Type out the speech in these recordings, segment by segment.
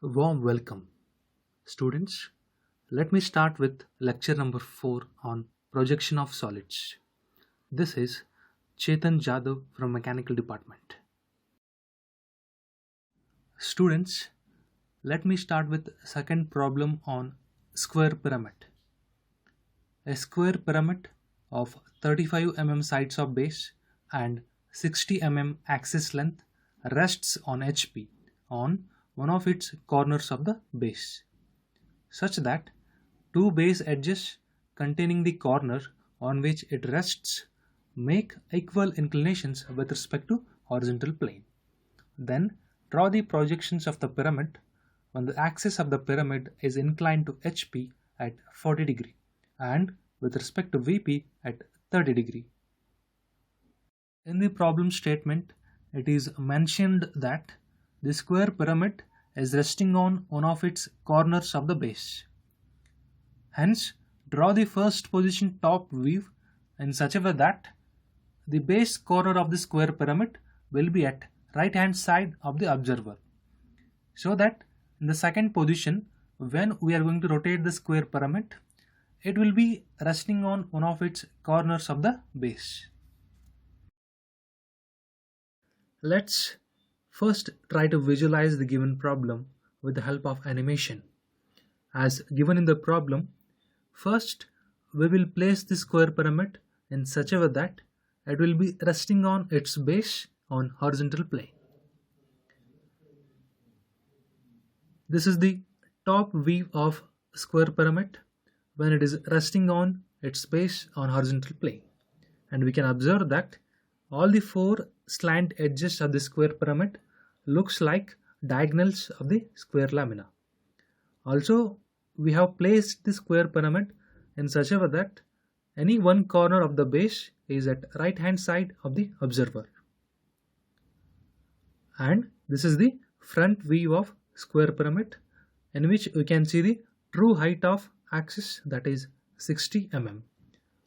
Warm welcome, students. Let me start with lecture number 4 on projection of solids. This is Chetan Jadhav from Mechanical Department. Students, let me start with second problem on square pyramid. A square pyramid of 35 mm sides of base and 60 mm axis length rests on HP on one of its corners of the base, such that two base edges containing the corner on which it rests make equal inclinations with respect to horizontal plane. Then draw the projections of the pyramid when the axis of the pyramid is inclined to HP at 40 degree and with respect to VP at 30 degree. In the problem statement, it is mentioned that the square pyramid is resting on one of its corners of the base. Hence, draw the first position top view in such a way that the base corner of the square pyramid will be at right hand side of the observer, so that in the second position, when we are going to rotate the square pyramid, it will be resting on one of its corners of the base. Let's first try to visualize the given problem with the help of animation. As given in the problem, first we will place the square pyramid in such a way that it will be resting on its base on horizontal plane. This is the top view of square pyramid when it is resting on its base on horizontal plane, and we can observe that all the four slant edges of the square pyramid looks like diagonals of the square lamina. Also, we have placed the square pyramid in such a way that any one corner of the base is at right hand side of the observer. And this is the front view of square pyramid, in which we can see the true height of axis, that is 60 mm.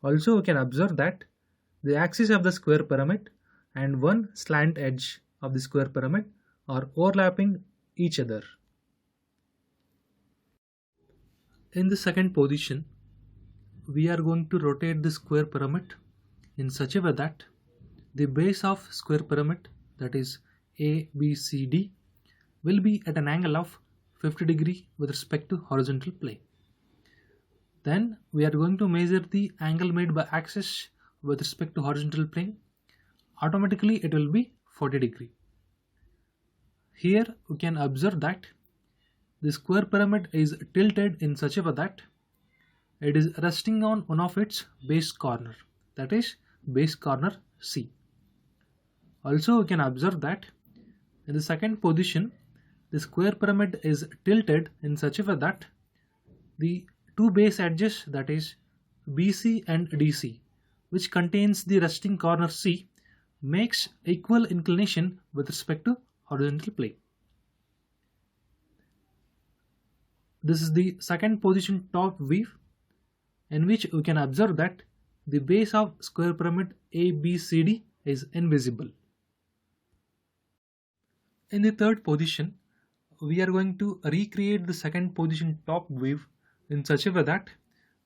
Also, we can observe that the axis of the square pyramid and one slant edge of the square pyramid are overlapping each other. In the second position, we are going to rotate the square pyramid in such a way that the base of square pyramid, that is ABCD, will be at an angle of 50 degree with respect to horizontal plane. Then we are going to measure the angle made by axis with respect to horizontal plane. Automatically it will be 40 degree. Here we can observe that the square pyramid is tilted in such a way that it is resting on one of its base corner, that is base corner C. Also, we can observe that in the second position, the square pyramid is tilted in such a way that the two base edges, that is BC and DC, which contains the resting corner C, makes equal inclination with respect to horizontal plane. This is the second position top view, in which we can observe that the base of square pyramid ABCD is invisible. In the third position, we are going to recreate the second position top view in such a way that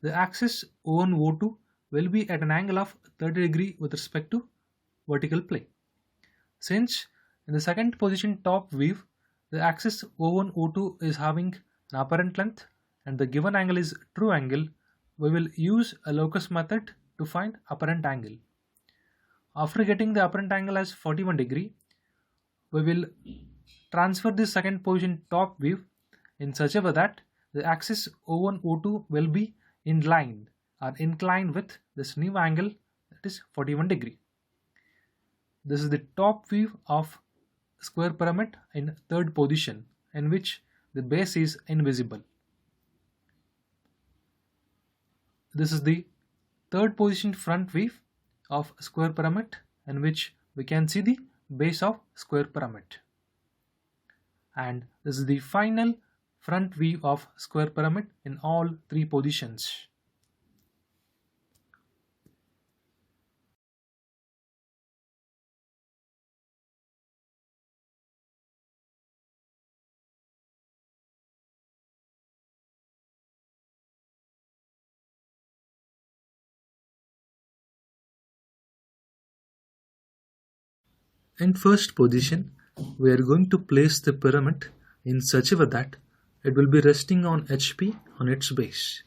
the axis O1 O2 will be at an angle of 30 degree with respect to vertical plane. Since in the second position top view, the axis O1 O2 is having an apparent length and the given angle is true angle, we will use a locus method to find apparent angle. After getting the apparent angle as 41 degree, we will transfer the second position top view in such a way that the axis O1 O2 will be in line or inclined with this new angle, that is 41 degree. This is the top view of square pyramid in third position, in which the base is invisible. This is the third position front view of square pyramid, in which we can see the base of square pyramid. And this is the final front view of square pyramid in all three positions. In first position, we are going to place the pyramid in such a way that it will be resting on HP on its base.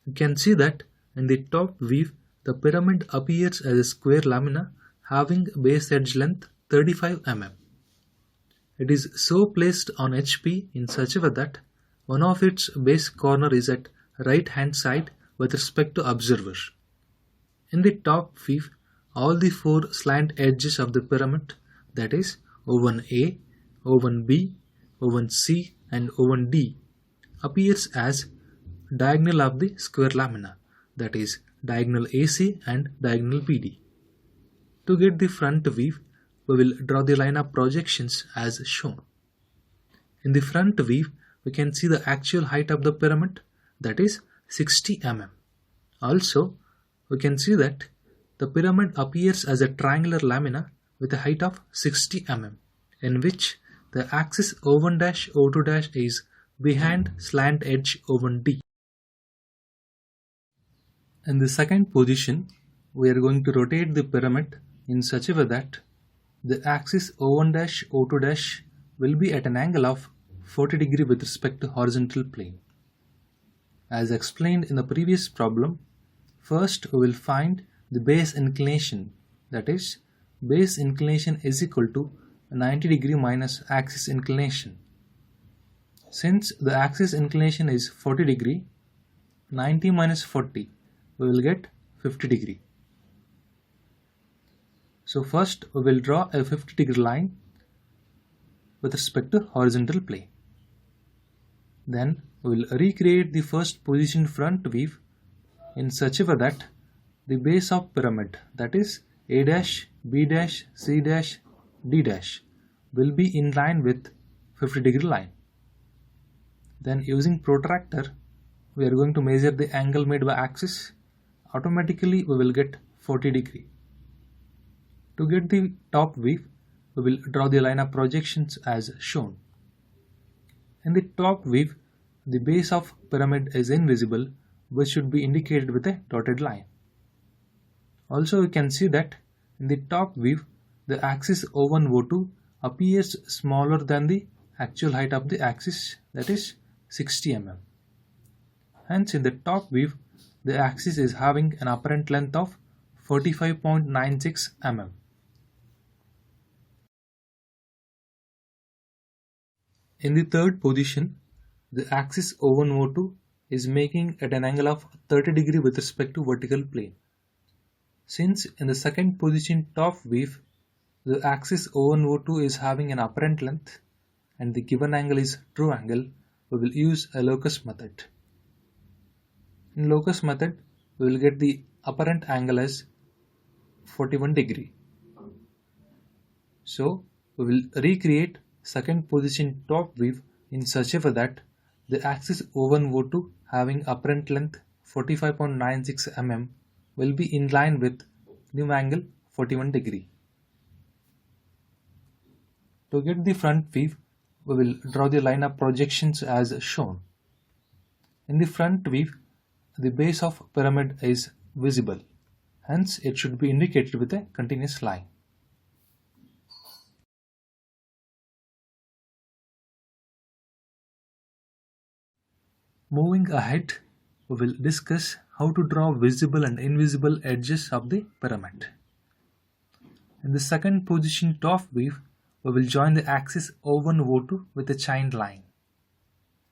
You can see that in the top view, the pyramid appears as a square lamina having base edge length 35 mm. It is so placed on HP in such a way that one of its base corner is at right hand side with respect to observer. In the top view, all the four slant edges of the pyramid, that is O1A, O1B, O1C and O1D, appears as diagonal of the square lamina, that is diagonal AC and diagonal BD. To get the front view, we will draw the line of projections as shown. In the front view, we can see the actual height of the pyramid, that is 60 mm. Also, we can see that the pyramid appears as a triangular lamina with a height of 60 mm, in which the axis O1-O2- is behind slant edge O1D. In the second position, we are going to rotate the pyramid in such a way that the axis O1-O2- will be at an angle of 40 degree with respect to horizontal plane. As explained in the previous problem, first we will find the base inclination, that is base inclination is equal to 90 degree minus axis inclination. Since the axis inclination is 40 degree, 90 minus 40, we will get 50 degree. So first we will draw a 50 degree line with respect to horizontal plane. Then we will recreate the first position front view in such a way that the base of pyramid, that is A dash, B dash, C dash, D dash, will be in line with 50 degree line. Then using protractor, we are going to measure the angle made by axis. Automatically we will get 40 degree. To get the top view, we will draw the line of projections as shown. In the top view, the base of pyramid is invisible, which should be indicated with a dotted line. Also, you can see that in the top view, the axis O1-O2 appears smaller than the actual height of the axis, that is 60 mm. Hence, in the top view, the axis is having an apparent length of 45.96 mm. In the third position, the axis O1-O2 is making at an angle of 30 degree with respect to vertical plane. Since in the second position top view, the axis O1-O2 is having an apparent length and the given angle is true angle, we will use a locus method. In locus method, we will get the apparent angle as 41 degree. So we will recreate second position top view in such a way that the axis O1-O2 having apparent length 45.96 mm will be in line with new angle 41 degree. To get the front view, we will draw the line of projections as shown. In the front view, the base of pyramid is visible, hence it should be indicated with a continuous line. Moving ahead, we will discuss how to draw visible and invisible edges of the pyramid. In the second position top view, we will join the axis O1-O2 with a chained line.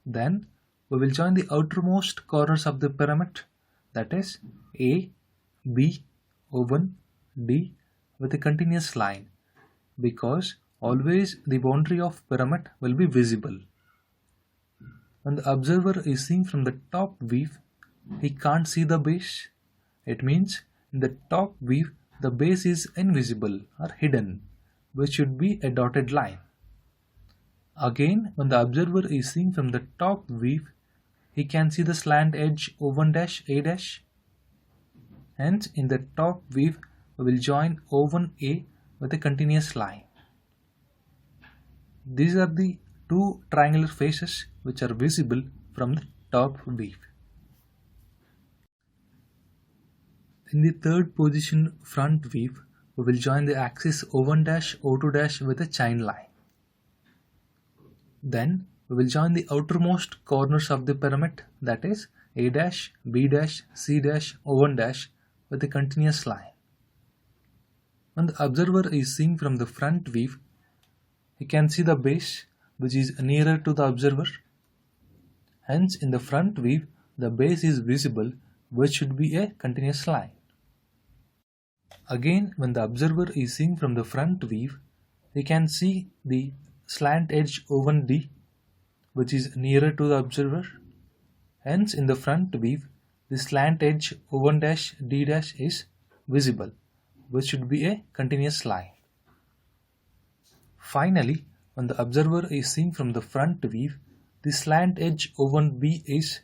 Then we will join the outermost corners of the pyramid, that is A, B, O1, D with a continuous line, because always the boundary of pyramid will be visible. When the observer is seeing from the top view, he can't see the base. It means in the top view, the base is invisible or hidden, which should be a dotted line. Again, when the observer is seeing from the top view, he can see the slant edge O1-A'. Hence, in the top view, we will join O1A with a continuous line. These are the two triangular faces which are visible from the top view. In the third position front view, we will join the axis O1 dash O2 dash with a chain line. Then we will join the outermost corners of the pyramid, that is A dash, B dash, C dash, O1 dash with a continuous line. When the observer is seeing from the front view, he can see the base which is nearer to the observer. Hence, in the front view, the base is visible, which should be a continuous line. Again, when the observer is seeing from the front view, he can see the slant edge O1D, which is nearer to the observer. Hence, in the front view, the slant edge O1 dash D dash is visible, which should be a continuous line. Finally, when the observer is seeing from the front view, the slant edge O1B is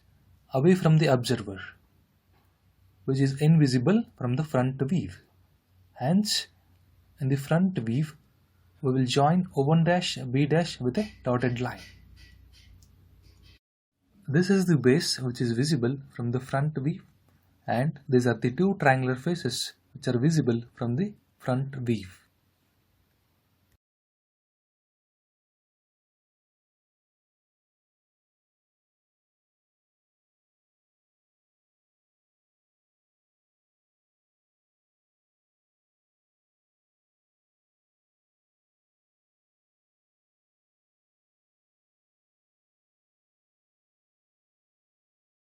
away from the observer, which is invisible from the front view. Hence, in the front view, we will join O1 dash B dash with a dotted line. This is the base which is visible from the front view, and these are the two triangular faces which are visible from the front view.